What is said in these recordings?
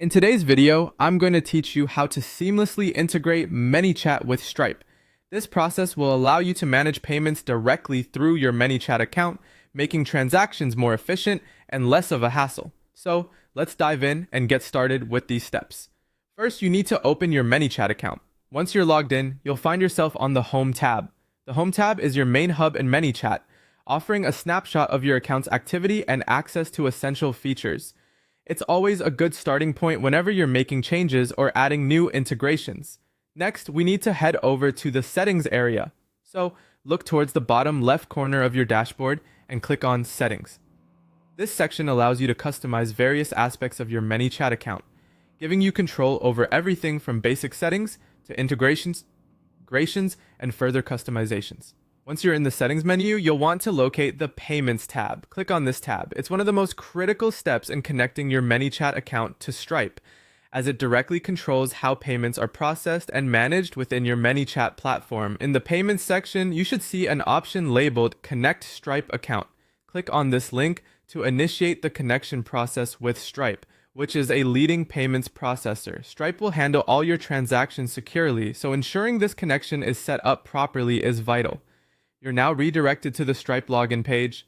In today's video, I'm going to teach you how to seamlessly integrate ManyChat with Stripe. This process will allow you to manage payments directly through your ManyChat account, making transactions more efficient and less of a hassle. So, let's dive in and get started with these steps. First, you need to open your ManyChat account. Once you're logged in, you'll find yourself on the Home tab. The Home tab is your main hub in ManyChat, offering a snapshot of your account's activity and access to essential features. It's always a good starting point whenever you're making changes or adding new integrations. Next, we need to head over to the Settings area. So, look towards the bottom left corner of your dashboard and click on Settings. This section allows you to customize various aspects of your ManyChat account, giving you control over everything from basic settings to integrations, and further customizations. Once you're in the settings menu, you'll want to locate the Payments tab. Click on this tab. It's one of the most critical steps in connecting your ManyChat account to Stripe, as it directly controls how payments are processed and managed within your ManyChat platform. In the Payments section, you should see an option labeled Connect Stripe Account. Click on this link to initiate the connection process with Stripe, which is a leading payments processor. Stripe will handle all your transactions securely, so ensuring this connection is set up properly is vital. You're now redirected to the Stripe login page.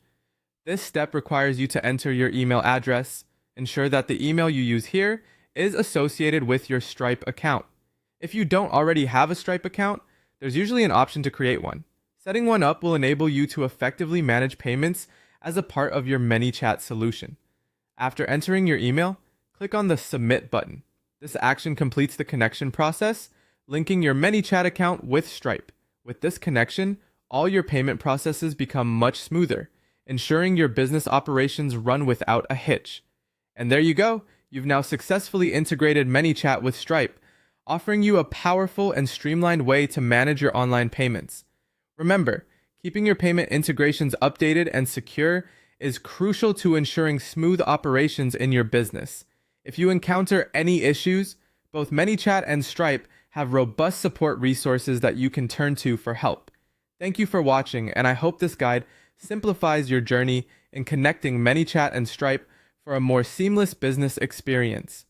This step requires you to enter your email address. Ensure that the email you use here is associated with your Stripe account. If you don't already have a Stripe account, there's usually an option to create one. Setting one up will enable you to effectively manage payments as a part of your ManyChat solution. After entering your email, click on the Submit button. This action completes the connection process, linking your ManyChat account with Stripe. With this connection, all your payment processes become much smoother, ensuring your business operations run without a hitch. And there you go, you've now successfully integrated ManyChat with Stripe, offering you a powerful and streamlined way to manage your online payments. Remember, keeping your payment integrations updated and secure is crucial to ensuring smooth operations in your business. If you encounter any issues, both ManyChat and Stripe have robust support resources that you can turn to for help. Thank you for watching, and I hope this guide simplifies your journey in connecting ManyChat and Stripe for a more seamless business experience.